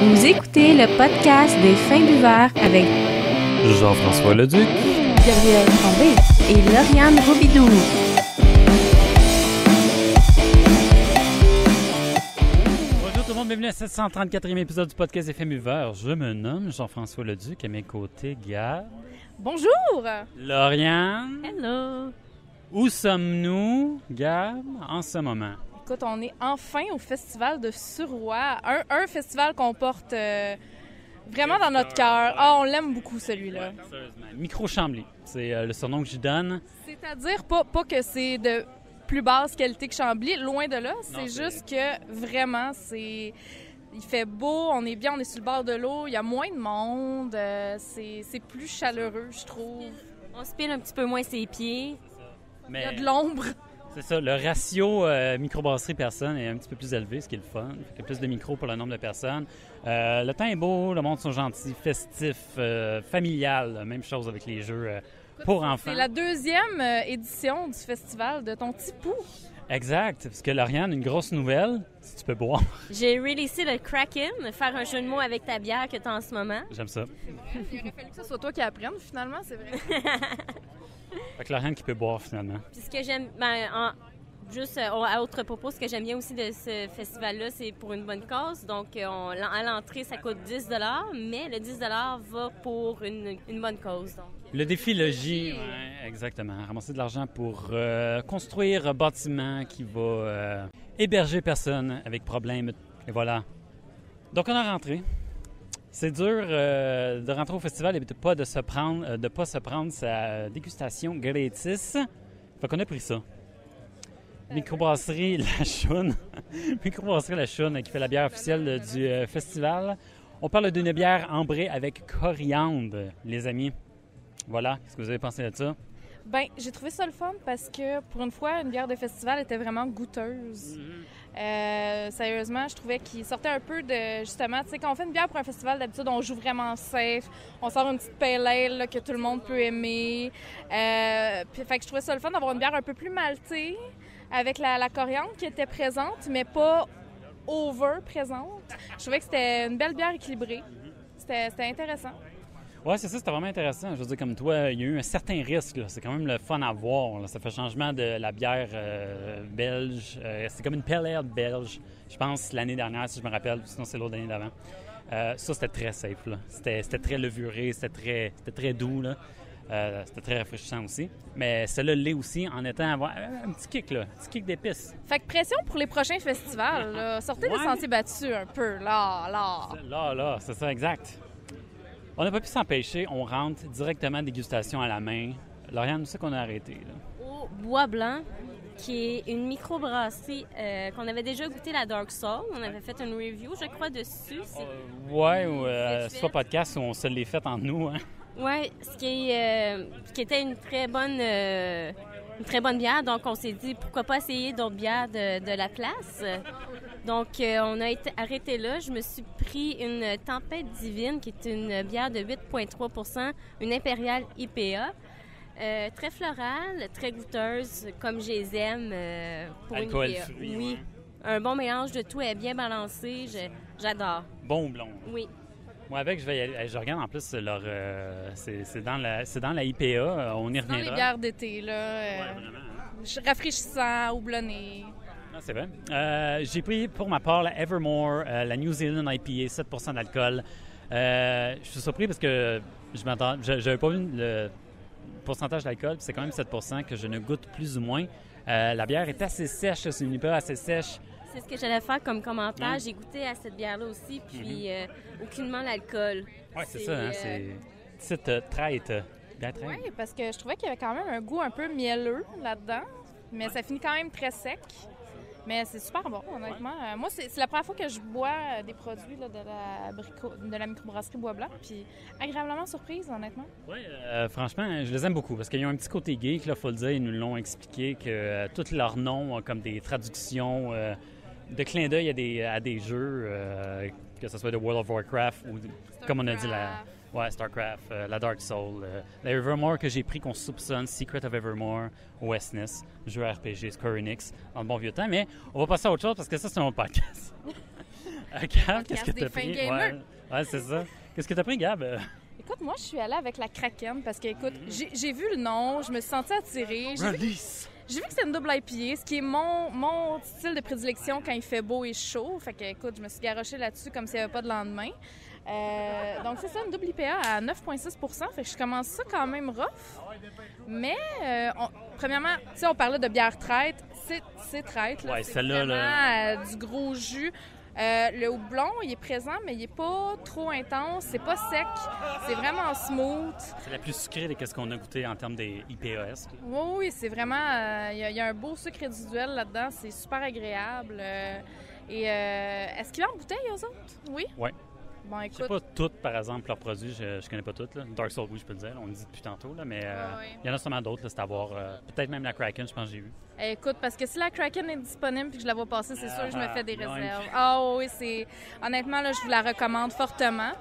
Vous écoutez le podcast des Fins buveurs avec Jean-François Leduc, Gabriel Tremblay et Lauriane Robidoux. Bonjour tout le monde, bienvenue à 734e épisode du podcast des Fins buveurs. Je me nomme Jean-François Leduc, à mes côtés, Gab. Bonjour! Lauriane. Hello! Où sommes-nous, Gab, en ce moment? Écoute, on est enfin au festival de Suroît, un festival qu'on porte vraiment dans notre cœur. Ah, on l'aime beaucoup, celui-là. Ouais, sérieusement. Micro-Chambly, c'est le surnom que j'y donne. C'est-à-dire pas que c'est de plus basse qualité que Chambly, loin de là. C'est juste que vraiment, il fait beau, on est bien, on est sur le bord de l'eau, il y a moins de monde, c'est plus chaleureux, je trouve. On se pile un petit peu moins ses pieds. Il y a de l'ombre. C'est ça, le ratio microbrasserie-personne est un petit peu plus élevé, ce qui est le fun. Il y a plus de micros pour le nombre de personnes. Le temps est beau, le monde sont gentils, festif, familial. Même chose avec les jeux pour enfants. C'est la deuxième édition du festival de ton petit pouls. Exact, parce que Lauriane, une grosse nouvelle, si tu peux boire. J'ai releasé le Kraken, faire un jeu de mots avec ta bière que tu as en ce moment. J'aime ça. Il aurait fallu que ce soit toi qui apprennes, finalement, c'est vrai. Fait que Lauriane qui peut boire, finalement. Puis ce que j'aime, juste à autre propos, ce que j'aime bien aussi de ce festival-là, c'est pour une bonne cause. Donc, à l'entrée, ça coûte 10 $, mais le 10 $ va pour une bonne cause. Donc. Le défi logis, ouais, exactement. Ramasser de l'argent pour construire un bâtiment qui va héberger personne avec problème. Et voilà. Donc, on a rentré. C'est dur de rentrer au festival et de pas se prendre sa dégustation gratis. Fait qu'on a pris ça. Microbrasserie La Choune. Microbrasserie La Choune qui fait la bière officielle du festival. On parle d'une bière ambrée avec coriandre, les amis. Voilà, qu'est-ce que vous avez pensé de ça? Ben, j'ai trouvé ça le fun parce que, pour une fois, une bière de festival était vraiment goûteuse. Sérieusement, je trouvais qu'il sortait un peu de, justement, tu sais, quand on fait une bière pour un festival, d'habitude, on joue vraiment safe. On sort une petite pale ale là, que tout le monde peut aimer. Fait que je trouvais ça le fun d'avoir une bière un peu plus maltée, avec la coriandre qui était présente, mais pas over présente. Je trouvais que c'était une belle bière équilibrée. C'était intéressant. Oui, c'est ça, c'était vraiment intéressant. Je veux dire, comme toi, il y a eu un certain risque. Là. C'est quand même le fun à voir. Là. Ça fait changement de la bière belge. C'est comme une pale ale belge, je pense, l'année dernière, si je me rappelle. Sinon, c'est l'autre année d'avant. Ça, c'était très safe. Là. C'était très levuré, c'était très doux. Là. C'était très rafraîchissant aussi. Mais cela l'est aussi en étant avoir un petit kick, là, un petit kick d'épices. Fait que pression pour les prochains festivals. Là. Sortez des sentiers battus un peu. Là, c'est ça, exact. On n'a pas pu s'empêcher, on rentre directement dégustation à la main. Lauriane, où c'est qu'on a arrêté? Là? Au Bois Blanc, qui est une microbrasserie qu'on avait déjà goûté, la Dark Soul. On avait fait une review, je crois, dessus. Ouais, ou soit podcast où on se l'est fait entre nous. Hein? Oui, ce qui était une très bonne bière. Donc, on s'est dit, pourquoi pas essayer d'autres bières de la place. Donc, on a été arrêté là. Je me suis pris une Tempête Divine, qui est une bière de 8,3 %, une impériale IPA. Très florale, très goûteuse, comme je les aime pour alcool une IPA. Fruit, oui, ouais. Un bon mélange de tout, elle est bien balancée. J'adore. Bon blond. Oui. Moi, avec, je regarde en plus c'est dans la IPA. On y reviendra. Dans les bières d'été, là. Rafraîchissant, houblonné. Ah, c'est vrai. J'ai pris pour ma part la Evermore, la New Zealand IPA, 7 % d'alcool. Je suis surpris parce que j'avais pas vu le pourcentage d'alcool, puis c'est quand même 7 % que je ne goûte plus ou moins. La bière est assez sèche, c'est une IPA assez sèche. C'est ce que j'allais faire comme commentaire. J'ai goûté à cette bière-là aussi, puis aucunement l'alcool. Oui, c'est ça, hein, c'est une petite traite. Bien traite. Oui, parce que je trouvais qu'il y avait quand même un goût un peu mielleux là-dedans, mais ça finit quand même très sec. Mais c'est super bon, honnêtement. Moi, c'est la première fois que je bois des produits là, de la microbrasserie Bois Blanc, puis agréablement surprise, honnêtement. Oui, franchement, je les aime beaucoup parce qu'ils ont un petit côté geek, il faut le dire. Ils nous l'ont expliqué que tous leurs noms ont comme des traductions de clin d'œil à des jeux, que ce soit de World of Warcraft ou, comme on a dit, StarCraft, la Dark Soul, la Evermore que j'ai pris qu'on soupçonne, Secret of Evermore, OSNES, jeu RPG Square Enix, dans le bon vieux temps. Mais on va passer à autre chose parce que ça, c'est un autre podcast. Gab, qu'est-ce que des t'as fins pris? gamers. Ouais, c'est ça. Qu'est-ce que t'as pris, Gab? Écoute, moi, je suis allée avec la Kraken parce que, écoute, j'ai vu le nom, je me suis sentie attirée. Release! J'ai vu que c'était une double IPA, ce qui est mon style de prédilection quand il fait beau et chaud. Fait que, écoute, je me suis garochée là-dessus comme s'il n'y avait pas de lendemain. Donc, c'est ça, une double IPA à 9,6 %. Fait que je commence ça quand même rough. Mais, premièrement, tu sais, on parlait de bière traite. C'est traite, là. Ouais, c'est celle-là, vraiment du gros jus. Le houblon, il est présent, mais il n'est pas trop intense. C'est pas sec. C'est vraiment smooth. C'est la plus sucrée de ce qu'on a goûté en termes des IPAS. Oui, c'est vraiment... Il y a un beau sucre résiduel là-dedans. C'est super agréable. Est-ce qu'il y a en bouteille, eux autres? Oui? Oui. Bon, Je sais écoute... pas toutes, par exemple, leurs produits. Je connais pas toutes. Là. Dark Soul, oui, je peux le dire. On le dit depuis tantôt. Là, mais il y en a sûrement d'autres. Là, c'est à voir. Peut-être même la Kraken, je pense que j'ai eu. Écoute, parce que si la Kraken est disponible et que je la vois passer, c'est sûr que je me fais des non, réserves. Ah oui, c'est... Honnêtement, là, je vous la recommande fortement.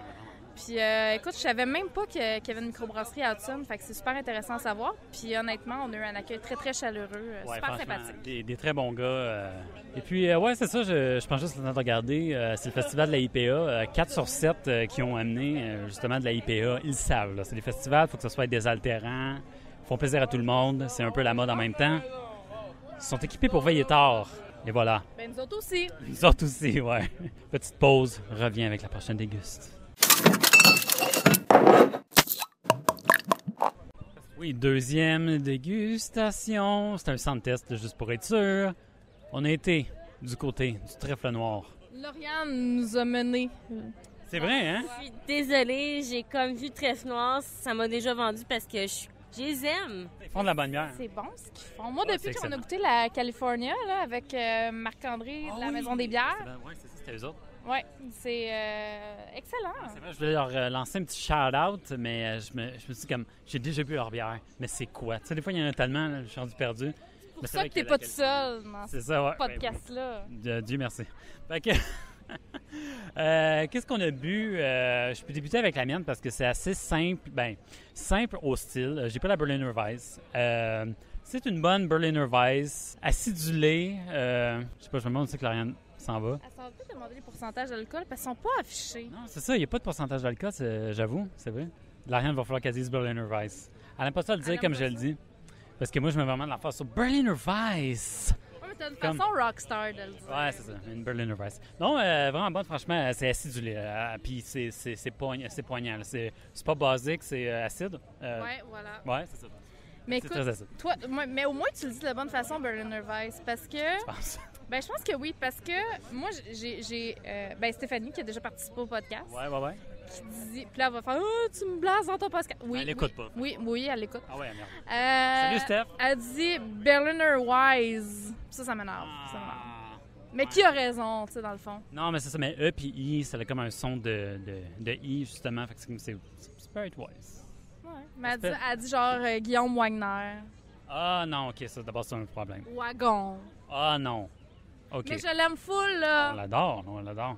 Puis, écoute, je savais même pas qu'il y avait une microbrasserie à Hudson, fait que c'est super intéressant à savoir. Puis, honnêtement, on a eu un accueil très, très chaleureux, super sympathique. Des très bons gars. Et puis, ouais, c'est ça, je pense juste le temps de regarder. C'est le festival de la IPA. 4 sur 7 qui ont amené, justement, de la IPA. Ils le savent, là. C'est des festivals, il faut que ce soit désaltérant, font plaisir à tout le monde. C'est un peu la mode en même temps. Ils sont équipés pour veiller tard. Et voilà. Ben, nous autres aussi. Nous autres aussi, ouais. Petite pause, reviens avec la prochaine déguste. Oui, deuxième dégustation. C'est un centre test, juste pour être sûr. On a été du côté du trèfle noir. Lauriane nous a menés. C'est vrai, hein? Je suis désolée, j'ai comme vu Trèfle Noir, ça m'a déjà vendu parce que je les aime. Ils font de la bonne bière. C'est bon ce qu'ils font. Moi, Ouais, depuis c'est qu'on a excellent. goûté la California là, avec Marc-André de la Maison des Bières, Oui, c'est ça, c'était eux autres. ouais, c'est excellent. C'est vrai, je voulais leur lancer un petit shout-out, mais je me suis dit comme, j'ai déjà bu leur bière, mais c'est quoi? Tu sais, des fois, il y en a tellement, là, je suis rendu perdu. C'est pour ça que t'es pas tout seul dans C'est ce ça, ouais. podcast-là. Dieu merci. Fait que, qu'est-ce qu'on a bu? Je peux débuter avec la mienne parce que c'est assez simple. Ben, simple au style. J'ai pas la Berliner Weiss. C'est une bonne Berliner Weiss, acidulée. Je sais pas, je me demande si Lauriane s'en va. Elle s'en peut demander les pourcentages d'alcool parce qu'ils sont pas affichés. Non, c'est ça, il n'y a pas de pourcentage d'alcool, j'avoue, c'est vrai. Lauriane va falloir qu'elle dise Berliner Weiss. Elle n'aime pas ça le dire Elle aime comme pas je le ça. dis. Parce que moi, je mets vraiment de la face sur Berliner Weiss. Ouais, mais t'as une Comme- façon rockstar de le dire. Ouais, c'est ça, une Berliner Weiss. Non, vraiment bonne, franchement, c'est acidulé. Puis c'est poignant. Là. C'est pas basique, c'est acide. Ouais, voilà. Ouais, c'est ça. Mais C'est écoute, très acide, toi, mais au moins tu le dis de la bonne façon, Berliner Weiss, parce que... je pense. Ben, je pense que oui, parce que moi, j'ai Stéphanie, qui a déjà participé au podcast, Ouais. qui dit... Puis là, elle va faire « Oh, tu me blases dans ton podcast. » Oui, Elle l'écoute pas. Oui, elle l'écoute. Ah ouais, merde. Salut, Steph. Elle dit Berliner Weiss. Ça m'énerve. Ça m'énerve. Mais qui a raison, tu sais, dans le fond? Non, mais c'est ça, mais E puis I, ça a comme un son de I, justement. Fait que c'est comme c'est Spirit Weiss. Ouais. Mais elle dit genre Guillaume Wagner. Ah non, ok, ça d'abord c'est un problème. Wagon. Ah non. Ok. Mais je l'aime full, On là. l'adore, on l'adore.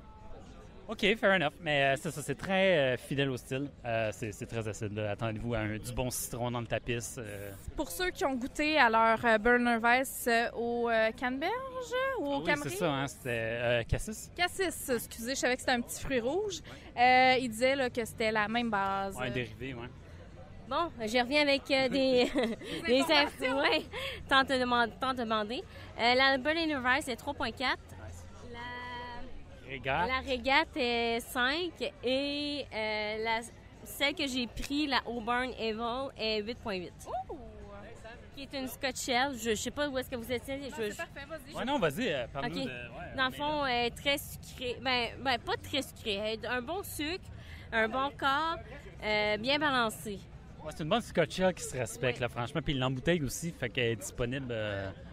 OK, fair enough. Mais c'est ça, c'est très fidèle au style. C'est très acide. Là. Attendez-vous à du bon citron dans le tapis. Pour ceux qui ont goûté à leur Berliner Weiss au Canneberge ou au oui, Camery? c'est ça, hein, c'était Cassis. Cassis, excusez, je savais que c'était un petit fruit rouge. Il disait là, que c'était la même base. Ouais, un dérivé, ouais. Bon, je reviens avec des informations. ouais, tant demandé. La Berliner Weiss est 3,4. Regarde. La régate est 5 et celle que j'ai pris, la Auburn Evil, est 8,8. Qui est une Scotch Ale. Je ne sais pas où est-ce que vous étiez. C'est parfait, vas-y. Ouais, non, vas-y, parle-nous OK. de... Ouais, Dans le fond, elle est très sucrée. Ben, pas très sucrée. Elle a un bon sucre, un bon corps, bien balancé. ouais, c'est une bonne Scotch Ale qui se respecte, là, franchement. Puis l'embouteille aussi, fait qu'elle est disponible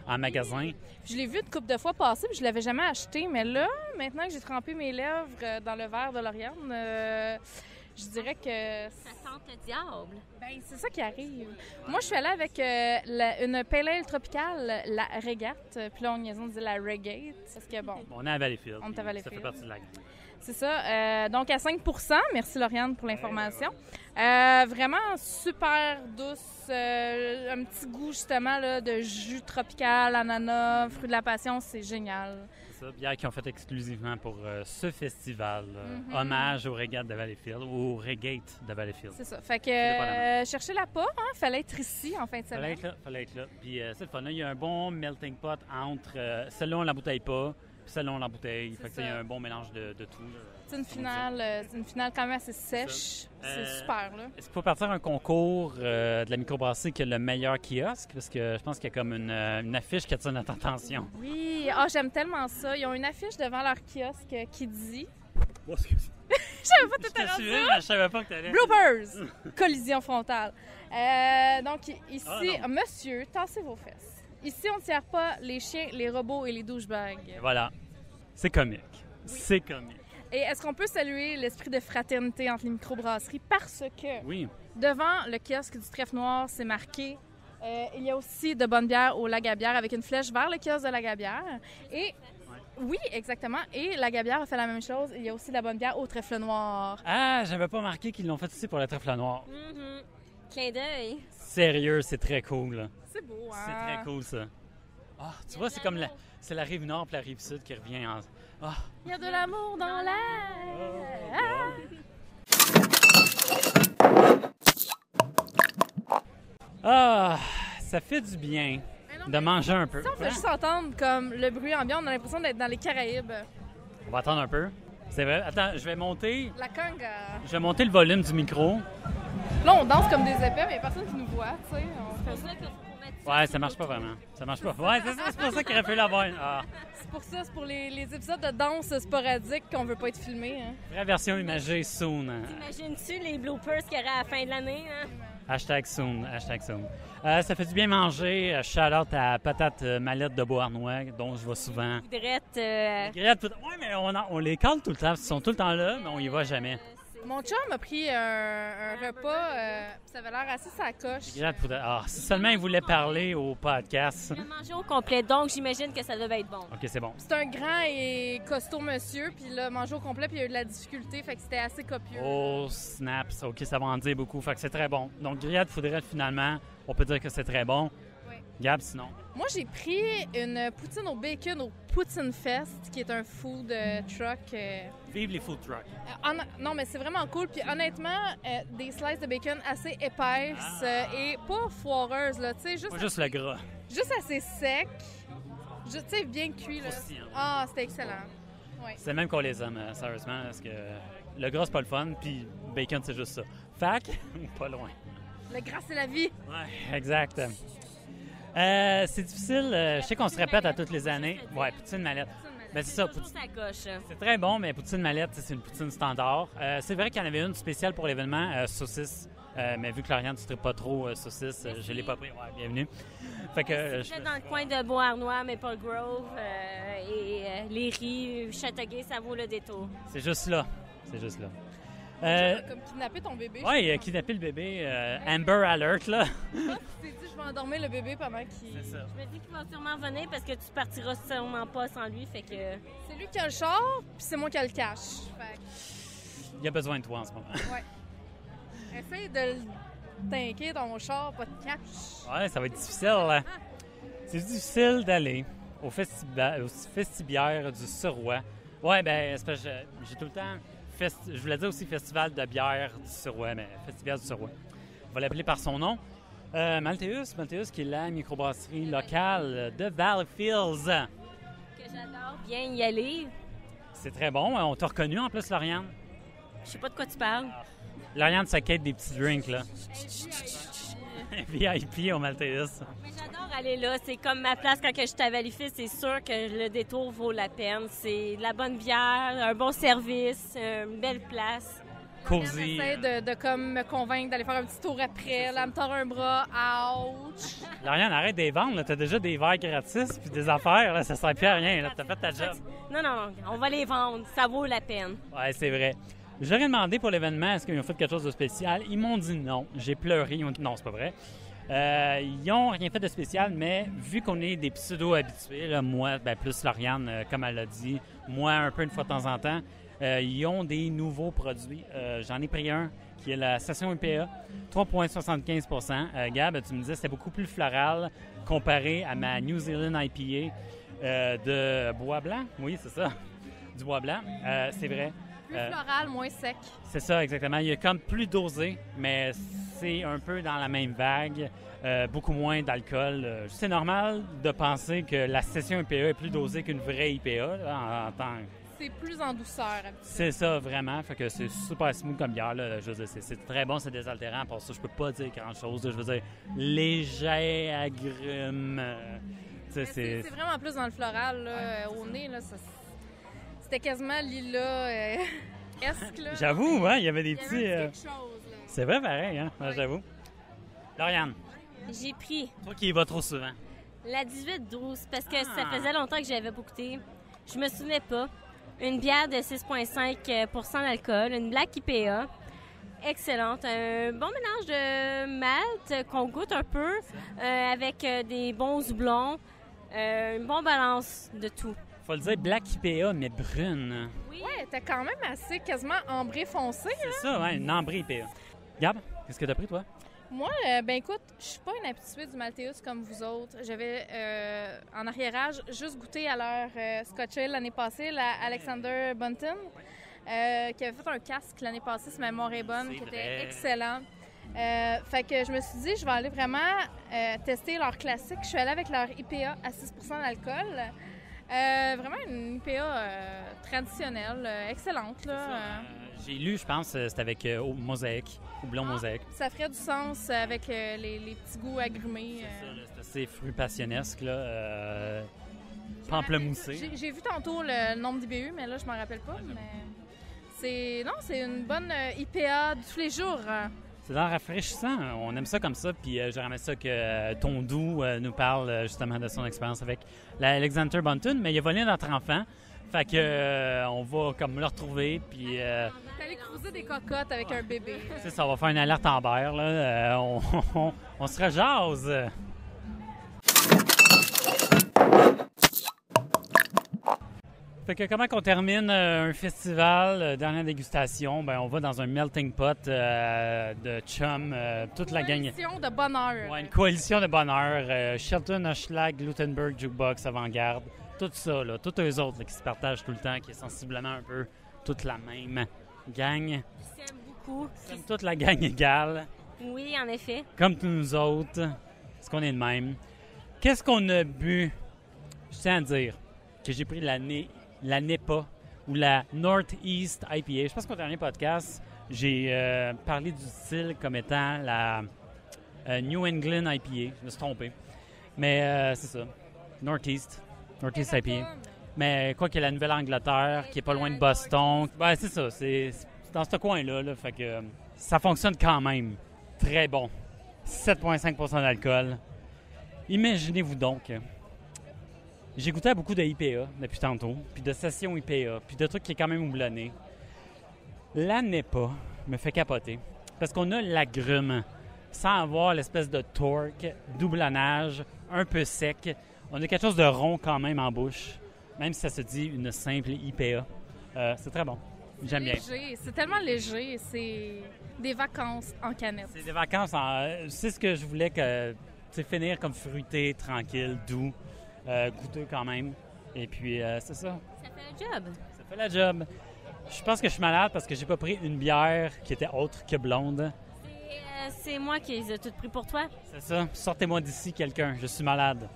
en magasin. Je l'ai vu une couple de fois passer, puis je l'avais jamais acheté. Mais là, maintenant que j'ai trempé mes lèvres dans le verre de Lauriane, je dirais que... Ça sent le diable. Ben, c'est ça qui arrive. Moi, je suis allée avec une pale ale tropicale, la Régate. Puis là, on dit la Regate. Parce que, bon, On est à Valleyfield. On est à puis Valleyfield. Ça fait partie de la gang. c'est ça. Donc, à 5 %. Merci, Lauriane, pour l'information. Vraiment super douce. Un petit goût, justement, là, de jus tropical, ananas, fruits de la passion. C'est génial. ça. Bière qu'ils ont fait exclusivement pour ce festival. Hommage au Regate de Valleyfield, ou au Regate de Valleyfield. C'est ça. Fait que Dépendamment. cherchez-la pas, hein? Fallait être ici en fin de semaine. Fallait être là. Puis c'est le fun. Là, il y a un bon melting pot entre celle-là, on la bouteille pas, puis celle-là, on la bouteille. Fait que il y a un bon mélange de tout. Là. C'est une finale quand même assez sèche. C'est super, là. Est-ce qu'il faut partir un concours de la microbrasserie qui a le meilleur kiosque? Parce que je pense qu'il y a comme une affiche qui attire notre attention. Oui, j'aime tellement ça. Ils ont une affiche devant leur kiosque qui dit... Oh, excuse. Je savais pas tout à l'heure ça. Je savais pas que t'allais. Bloopers! Collision frontale. Donc ici, non. monsieur, tassez vos fesses. Ici, on ne tire pas les chiens, les robots et les douchebags. Voilà. C'est comique. Oui. C'est comique. Et est-ce qu'on peut saluer l'esprit de fraternité entre les microbrasseries? Parce que oui. Devant le kiosque du Trèfle Noir, c'est marqué il y a aussi de bonnes bières au Lac à bière avec une flèche vers le kiosque de Lac à bière. Et oui, exactement. Et Lac à bière a fait la même chose. Il y a aussi de la bonne bière au Trèfle Noir. Ah, j'avais pas marqué qu'ils l'ont fait ici pour le Trèfle Noir. Clin d'œil. Sérieux, c'est très cool. Là. C'est beau, hein? C'est très cool, ça. Tu vois, c'est comme c'est la rive nord et la rive sud qui revient en... Il y a de l'amour dans l'air. Ça fait du bien de manger un peu. Si on fait juste entendre comme le bruit ambiant, on a l'impression d'être dans les Caraïbes. On va attendre un peu. C'est vrai. Attends, je vais monter... La conga. Je vais monter le volume du micro. Là, on danse comme des épais, mais il n'y a personne qui nous voit, tu sais. Ouais, ça marche pas vraiment. Ça marche pas. Ouais, c'est pour ça qu'il aurait fallu l'avoir. C'est pour ça, c'est pour les épisodes de danse sporadiques qu'on veut pas être filmés. Hein. Vraie version imagée soon. T'imagines-tu les bloopers qu'il y aurait à la fin de l'année? Hein? Hashtag soon. Ça fait du bien manger. Shout-out à Patate Mallette de Beauharnois, dont je vais souvent. Grette. Oui, mais on les cale tout le temps. Ils sont tout le temps là, mais on y va jamais. Mon chum a pris un repas, ça avait l'air assez sacoche. Si seulement il voulait parler au podcast. Il a mangé au complet, donc j'imagine que ça devait être bon. OK, c'est bon. C'est un grand et costaud monsieur, puis il a mangé au complet, puis il a eu de la difficulté, fait que c'était assez copieux. Oh, snaps. OK, ça va en dire beaucoup, fait que c'est très bon. Donc, grillade foudrette, finalement, on peut dire que c'est très bon. Oui. Gab, sinon? Moi, j'ai pris une poutine au bacon au Poutine Fest, qui est un food truck. Vive les food trucks. Non, mais c'est vraiment cool. Puis honnêtement, des slices de bacon assez épaisses et pas foireuses, là. Tu sais, juste le gras. Juste assez sec. Tu sais, bien cuit, là. Croustillant. C'était excellent. Ouais. C'est même qu'on les aime, sérieusement, parce que le gras, c'est pas le fun, puis bacon, c'est juste ça. Fac, pas loin. Le gras, c'est la vie. Ouais, exact. C'est difficile. Je sais qu'on se répète à toutes les années. Ouais, poutine mallette. Ben, c'est ça. C'est très bon, mais poutine mallette, c'est une poutine standard. C'est vrai qu'il y en avait une spéciale pour l'événement, saucisse. Mais vu que Lauriane ne pas trop saucisse, je ne l'ai pas pris. Ouais, bienvenue. Fait que, j'étais dans le coin de Beauharnois, Maple Grove et les riz, Châteauguay, ça vaut le détour. C'est juste là. Comme kidnapper ton bébé. Oui, il a kidnappé le bébé. Amber Alert, là. Tu t'es dit, je vais endormir le bébé pendant qu'il... C'est ça. Je me dis qu'il va sûrement venir parce que tu partiras sûrement pas sans lui, fait que... C'est lui qui a le char, puis c'est moi qui a le cash. Fait que... Il a besoin de toi en ce moment. Ouais. Essaye de le tanker dans mon char, pas de cash. Ouais, ça va être difficile, là. C'est difficile d'aller au festibiaire du Suroît. Ouais, ben, c'est parce que j'ai tout le temps... Je voulais dire aussi Festival de bière du Suroît, mais Festival du Suroît. On va l'appeler par son nom. Malteus, qui est la microbrasserie locale de Valleyfields. Que j'adore bien y aller. C'est très bon. On t'a reconnu en plus, Lauriane. Je sais pas de quoi tu parles. Lauriane, ça quête des petits drinks, là. VIP au Malteus. Mais j'adore aller là. C'est comme ma place quand je suis à Valleyfields. C'est sûr que le détour vaut la peine. C'est de la bonne bière, un bon service, une belle place. Cozy. J'essaie de comme me convaincre d'aller faire un petit tour après. Là, me tord un bras. Ouch! Lauriane, arrête de les vendre. T'as déjà des verres gratis puis des affaires. Là, ça sert plus à rien. T'as fait ta job. Non. On va les vendre. Ça vaut la peine. Ouais, c'est vrai. J'aurais demandé pour l'événement, est-ce qu'ils ont fait quelque chose de spécial? Ils m'ont dit non. J'ai pleuré. Ils ont dit non, c'est pas vrai. Ils n'ont rien fait de spécial, mais vu qu'on est des pseudo-habitués, là, moi, ben, plus Lauriane, comme elle l'a dit, moi, un peu une fois de temps en temps, ils ont des nouveaux produits. J'en ai pris un qui est la Session IPA, 3,75 Gab, tu me disais que c'était beaucoup plus floral comparé à ma New Zealand IPA. de bois blanc. Oui, c'est ça. Du bois blanc, c'est vrai. Plus floral, moins sec. C'est ça, exactement. Il est comme plus dosé, mais c'est un peu dans la même vague. Beaucoup moins d'alcool. C'est normal de penser que la session IPA est plus dosée qu'une vraie IPA là, en tant que... C'est plus en douceur. C'est ça, vraiment. Fait que c'est super smooth comme bière. Là. Je veux dire, c'est très bon, c'est désaltérant. Pour ça, je peux pas dire grand-chose. Je veux dire, léger, agrume. C'est vraiment plus dans le floral, là, au nez. Là, c'était quasiment lilas esque. Là. J'avoue, hein, il y avait des petits... quelque chose, là. C'est vrai, pareil, hein, Oui. j'avoue. Lauriane, J'ai pris toi qui y vas trop souvent. la 18-12 parce que ça faisait longtemps que j'avais pas goûté. Je me souvenais pas. Une bière de 6,5 % d'alcool, une Black IPA. Excellente. Un bon mélange de malt qu'on goûte un peu avec des bons houblons. Une bonne balance de tout. Faut le dire, Black IPA, mais brune. Oui. Ouais, t'es quand même assez quasiment ambré foncé. C'est ça, ouais, une ambrée IPA. Gab, qu'est-ce que t'as pris, toi? Moi, ben écoute, je suis pas une habituée du Malteus comme vous autres. J'avais en arriérage juste goûté à leur Scotch Ale l'année passée, la Alexander Bunton, qui avait fait un casque l'année passée, si ma mémoire est bonne, C'est qui vrai. était excellent. Fait que je me suis dit, je vais aller vraiment tester leur classique. Je suis allée avec leur IPA à 6 % d'alcool. Vraiment une IPA traditionnelle, excellente. Là. J'ai lu, je pense, c'était avec Mosaïque, houblon Mosaïque. Ça ferait du sens avec les petits goûts agrumés. C'est ça, là, c'est assez fruit passionnesque, là. Pamplemoussé. J'ai vu tantôt le nombre d'IBU, mais là, je m'en rappelle pas. Mais c'est une bonne IPA de tous les jours. C'est dans rafraîchissant. On aime ça comme ça. Puis j'aimerais ça que Tondou nous parle justement de son expérience avec la Alexander Bunton. Mais il a volé notre enfant. Fait que on va comme le retrouver. Puis T'es allé cruiser des cocottes avec un bébé. c'est ça, on va faire une alerte Amber. Là. On se rejase. Fait que comment qu'on termine un festival, dernière dégustation, ben on va dans un melting pot de chum, toute la gang. Coalition de bonheur. Ouais, une coalition de bonheur. Shelton, Hochelag, Glutenberg, Jukebox, Avant-Garde, tout ça, là, tous eux autres là, qui se partagent tout le temps, qui est sensiblement un peu toute la même gang. Qui s'aiment beaucoup. Comme toute la gang égale, Oui, en effet. comme tous nous autres, parce qu'on est de même. Qu'est-ce qu'on a bu? Je tiens à dire que j'ai pris la NEPA ou la Northeast IPA. Je pense qu'au dernier podcast, j'ai parlé du style comme étant la New England IPA. Je me suis trompé. Mais c'est ça. Northeast IPA. Mais quoi qu'il y ait la Nouvelle-Angleterre, qui est pas loin de Boston. Ben, c'est ça. C'est dans ce coin-là. Là, fait que ça fonctionne quand même. Très bon. 7,5 % d'alcool. Imaginez-vous donc. J'ai goûté à beaucoup de IPA depuis tantôt, puis de sessions IPA, puis de trucs qui est quand même houblonné. La NEPA me fait capoter, parce qu'on a l'agrume, sans avoir l'espèce de torque, doublonnage, un peu sec. On a quelque chose de rond quand même en bouche, même si ça se dit une simple IPA. C'est très bon. J'aime bien. Léger. C'est tellement léger. C'est des vacances en canette. C'est des vacances. C'est ce que je voulais que finir comme fruité, tranquille, doux, goûteux quand même. Et puis, c'est ça. Ça fait le job. Ça fait la job. Je pense que je suis malade parce que j'ai pas pris une bière qui était autre que blonde. C'est moi qui les ai toutes pris pour toi. C'est ça. Sortez-moi d'ici quelqu'un. Je suis malade.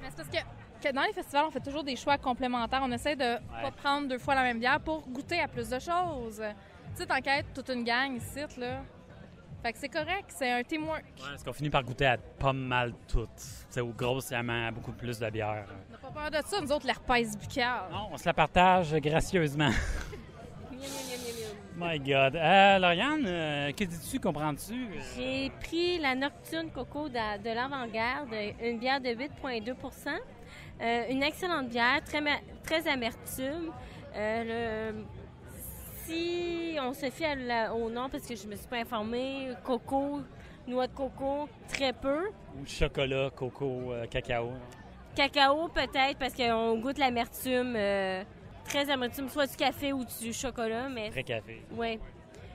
Mais c'est parce que dans les festivals, on fait toujours des choix complémentaires. On essaie de pas prendre 2 fois la même bière pour goûter à plus de choses. Tu sais, t'enquêtes toute une gang ici, là. Fait que c'est correct, c'est un teamwork. Ouais, parce qu'on finit par goûter à pas mal toutes. C'est au grossièrement beaucoup plus de bière. On n'a pas peur de ça, nous autres, l'herpès buccale. Non, on se la partage gracieusement. My God. Lauriane, que dis-tu, comprends-tu? J'ai pris la Nocturne Coco de l'Avant-Garde, une bière de 8,2 %. Une excellente bière, très amertume. Si on se fie au nom, parce que je me suis pas informée, coco, noix de coco, très peu. Ou chocolat, coco, cacao. Cacao peut-être, parce qu'on goûte l'amertume, très amertume, soit du café ou du chocolat. Mais Très café. oui.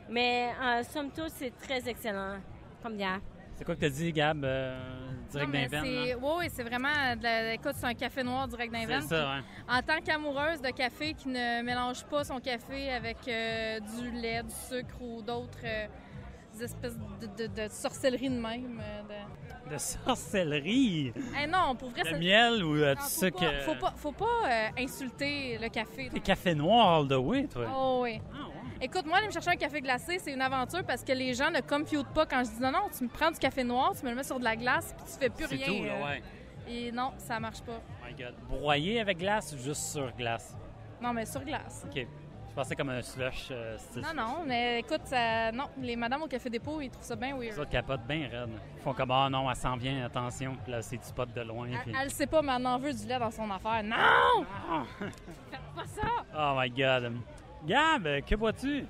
Mais somme toute, c'est très excellent comme bière. C'est quoi que t'as dit, Gab? direct d'un vent. Oui, c'est vraiment... Écoute, c'est un café noir direct d'un vent. C'est ça, oui. En tant qu'amoureuse de café qui ne mélange pas son café avec du lait, du sucre ou d'autres espèces de sorcellerie de même. De sorcellerie? Non, pour vrai, Le miel ou non, du sucre? Faut pas insulter le café. Des cafés noirs all the way, toi? Oh oui. Ah, ouais. Écoute, moi, aller me chercher un café glacé, c'est une aventure parce que les gens ne computent pas quand je dis non, tu me prends du café noir, tu me le mets sur de la glace, puis tu fais plus rien. C'est tout, là, ouais. Et non, ça marche pas. Oh my God. Broyé avec glace ou juste sur glace? Non, mais sur glace. OK. Je pensais comme un slush. Style Non, mais écoute, non, les madames au Café Dépôt, ils trouvent ça bien weird. Les autres capotent bien raide. Ils font comme, ah non, elle s'en vient, attention. Puis là, c'est du spot de loin. Puis... Elle sait pas, mais elle en veut du lait dans son affaire. Non! Ah! Faites pas ça! Oh my God. Gab, que bois-tu?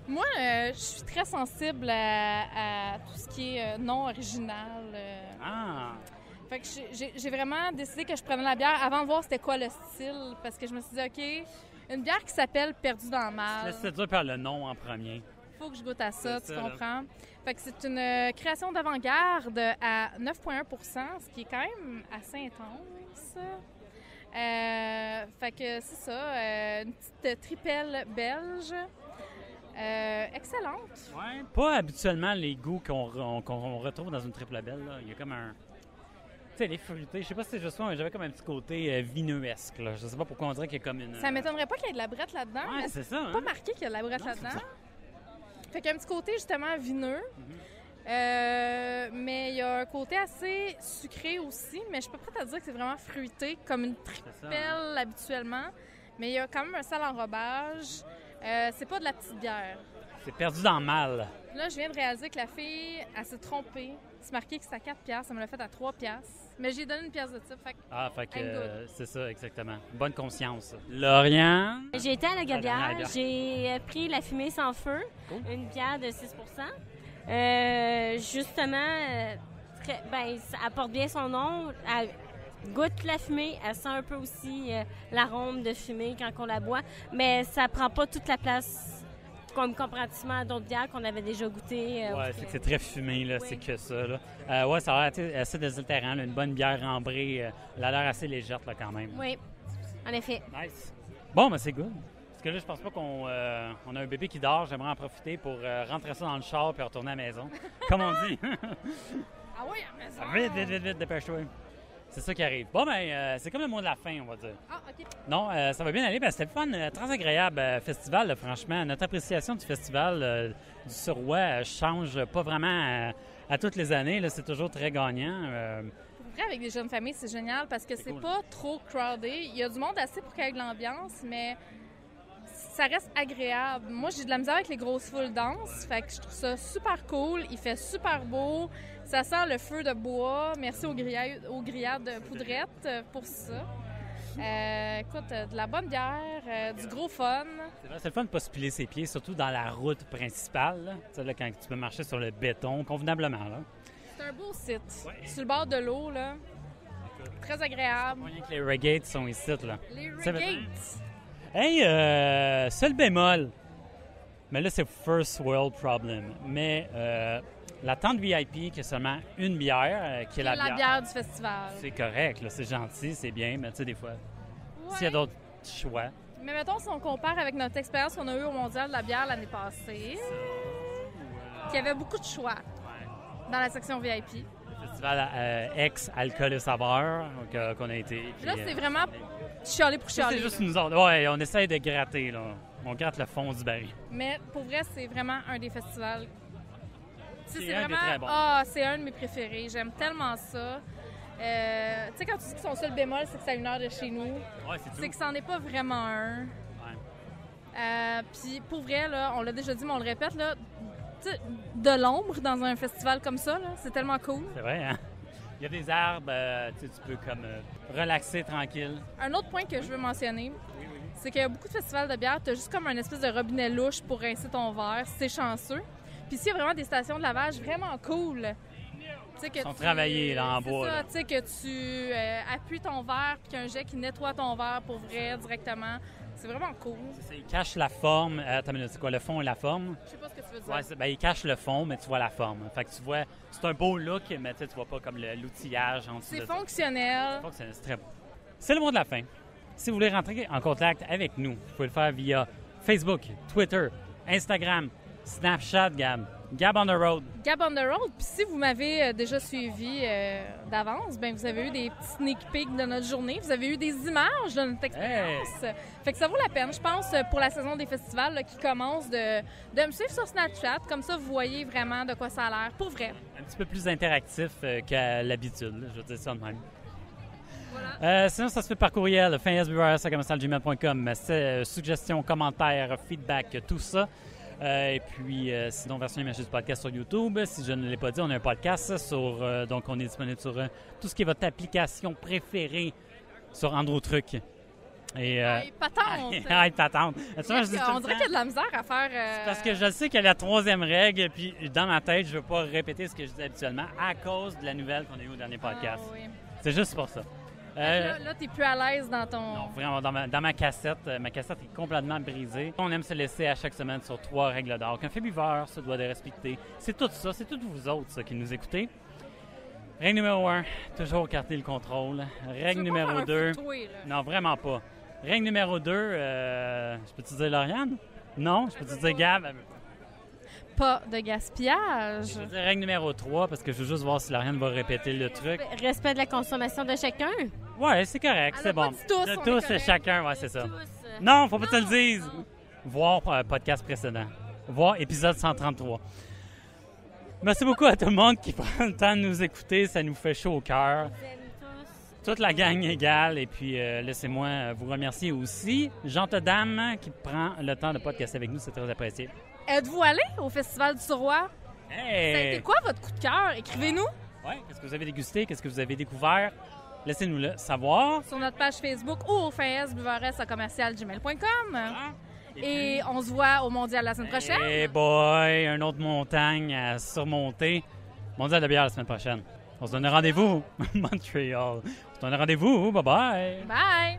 Moi, je suis très sensible à tout ce qui est non original. Ah! Fait que j'ai vraiment décidé que je prenais la bière avant de voir c'était quoi le style, parce que je me suis dit, OK, une bière qui s'appelle Perdu dans le mal. Laisse-le dire par le nom en premier. Faut que je goûte à ça, C'est tu ça, comprends? Fait que c'est une création d'avant-garde à 9,1 % ce qui est quand même assez intense. Fait que c'est ça, une petite tripelle belge. Excellente. Ouais. Pas habituellement les goûts qu'on retrouve dans une triple belle. Là. Il y a comme un... Tu sais, les fruités, je sais pas si c'est juste moi, mais j'avais comme un petit côté vineuesque. Là. Je sais pas pourquoi on dirait qu'il y a comme une... Ça m'étonnerait pas qu'il y ait de la brette là-dedans. Ouais, c'est ça. Pas marqué qu'il y a de la brette Non, là-dedans. Fait qu'il y a un petit côté justement vineux. Mais il y a un côté assez sucré aussi, mais je suis pas prête à dire que c'est vraiment fruité, comme une tripelle habituellement. Mais il y a quand même un sale enrobage. C'est pas de la petite bière. C'est perdu dans le mal. Là, je viens de réaliser que la fille, elle s'est trompée. C'est marqué que c'est à 4$, elle me l'a fait à 3$. Mais j'ai donné une pièce de type, fait que C'est ça, exactement. Bonne conscience. Lauriane? J'ai été à la Gabière, Gabière. j'ai pris la fumée sans feu, Cool. une bière de 6 justement, ça apporte bien son nom. Elle goûte la fumée, elle sent un peu aussi l'arôme de fumée quand on la boit, mais ça prend pas toute la place comme comparativement à d'autres bières qu'on avait déjà goûtées. Ouais, c'est que c'est très fumé, là, Oui. c'est que ça. Là. Ouais, ça a l'air assez désaltérant, là, une bonne bière ambrée. Elle a l'air assez légère là, quand même. Oui, en effet. Nice. Bon, ben c'est good. Parce que là, je pense pas qu'on on a un bébé qui dort. J'aimerais en profiter pour rentrer ça dans le char puis retourner à la maison. Comme on dit. Ah oui, à la maison! Vite, dépêche-toi. C'est ça qui arrive. Bon, ben, c'est comme le mot de la fin, on va dire. Ah, OK. Non, ça va bien aller. Ben, c'était le fun, très agréable festival, là, franchement. Notre appréciation du festival du Suroît change pas vraiment à toutes les années. Là, c'est toujours très gagnant. Pour vrai, avec des jeunes familles, c'est génial parce que c'est cool. pas trop crowded. Il y a du monde assez pour qu'il y ait de l'ambiance, mais ça reste agréable. Moi, j'ai de la misère avec les grosses foules denses, fait que je trouve ça super cool. Il fait super beau. Ça sent le feu de bois. Merci aux grillades de poudrette pour ça. Écoute, de la bonne bière, du gros fun. C'est vrai, c'est le fun de ne pas se piler ses pieds, surtout dans la route principale. Là. Tu sais, là, quand tu peux marcher sur le béton convenablement. Là. C'est un beau site. Ouais. Sur le bord de l'eau, là. Très agréable. Rien que les regates sont ici. Là. Les Ça veut regates. Hey, seul bémol. Mais là, c'est first world problem. Mais la tente VIP qui a seulement une bière, qui est la bière. Du festival. C'est correct, là, c'est gentil, c'est bien, mais tu sais, des fois, Ouais. s'il y a d'autres choix. Mais mettons, si on compare avec notre expérience qu'on a eue au Mondial de la bière l'année passée, qu'il y avait beaucoup de choix dans la section VIP. Le festival ex-alcool et saveur qu'on a été. Puis, Là, c'est vraiment chialer pour ça, chialer. c'est juste nous autres. Ouais, on essaye de gratter, là. On gratte le fond du baril. Mais pour vrai, c'est vraiment un des festivals. Tu sais, C'est un des très bons. c'est un de mes préférés. J'aime tellement ça. Tu sais, quand tu dis que son seul bémol, c'est que c'est à 1 heure de chez nous, Ouais, c'est c'est tout. que c'en est pas vraiment un. Ouais. Puis pour vrai, là, on l'a déjà dit, mais on le répète, là, tu sais, de l'ombre dans un festival comme ça, là, c'est tellement cool. C'est vrai, hein? Il y a des arbres, tu sais, tu peux comme relaxer tranquille. Un autre point que je veux mentionner, c'est qu'il y a beaucoup de festivals de bière, tu as juste comme un espèce de robinet louche pour rincer ton verre, si t'es chanceux. Puis ici, il y a vraiment des stations de lavage vraiment cool. Ils sont travaillés, là, en bois. C'est ça, tu sais, que tu appuies ton verre puis qu'il y a un jet qui nettoie ton verre pour vrai directement. C'est vraiment cool. Il cache la forme. Attends une minute, c'est quoi, le fond et la forme? Je sais pas ce que tu veux dire. Ouais, il cache le fond, mais tu vois la forme. Fait que tu vois, c'est un beau look, mais tu vois pas comme l'outillage en dessous C'est de ça. fonctionnel. C'est très beau. C'est le mot de la fin. Si vous voulez rentrer en contact avec nous, vous pouvez le faire via Facebook, Twitter, Instagram, Snapchat, Gab on the road. Gab on the road. Puis si vous m'avez déjà suivi d'avance, ben vous avez eu des petits sneak peeks de notre journée. Vous avez eu des images de notre expérience. Fait que ça vaut la peine, je pense, pour la saison des festivals là, qui commence, de me suivre sur Snapchat. Comme ça, vous voyez vraiment de quoi ça a l'air. Pour vrai. Un petit peu plus interactif qu'à l'habitude, là, je veux dire ça de même. Voilà. Sinon, ça se fait par courriel, finsbrs@gmail.com. Suggestions, commentaires, feedback, tout ça. Et puis, sinon, version imagée du podcast sur YouTube. Si je ne l'ai pas dit, on a un podcast donc on est disponible sur tout ce qui est votre application préférée sur Andro Truc. Et patente! patente! On dirait qu'il y a de la misère à faire... C'est parce que je sais qu'il y a la troisième règle, puis dans ma tête, je ne veux pas répéter ce que je dis habituellement à cause de la nouvelle qu'on a eue au dernier podcast. Oui. C'est juste pour ça. Là tu n'es plus à l'aise dans ton... Non, vraiment, dans ma cassette. Ma cassette est complètement brisée. On aime se laisser à chaque semaine sur 3 règles d'or qu'un fait buveur se doit de respecter. C'est tout ça, c'est tous vous autres ça, qui nous écoutez. Règle numéro 1, toujours garder le contrôle. Règle numéro 2... Non, vraiment pas. Règle numéro 2, je peux te dire Lauriane? Non? Je peux te dire Gab? Pas de gaspillage. Je veux dire règle numéro 3 parce que je veux juste voir si Lauriane va répéter le truc. Respect de la consommation de chacun. Ouais, c'est correct, c'est bon. De tous et chacun, ouais, c'est ça. Non, faut pas que tu le dises. Voir podcast précédent. Voir épisode 133. Merci beaucoup à tout le monde qui prend le temps de nous écouter. Ça nous fait chaud au cœur. Toute la gang égale. Et puis, laissez-moi vous remercier aussi. Gente Dame qui prend le temps de podcaster avec nous. C'est très apprécié. Êtes-vous allé au Festival du Suroît? Hey! Ça a été quoi votre coup de cœur? Écrivez-nous. Oui, qu'est-ce que vous avez dégusté? Qu'est-ce que vous avez découvert? Laissez-nous le savoir. Sur notre page Facebook ou au finsbuveurs@gmail.com. Et on se voit au Mondial la semaine prochaine. Hey boy, une autre montagne à surmonter. Mondial de bière la semaine prochaine. On se donne rendez-vous. Montréal. On se donne rendez-vous. Bye bye. Bye.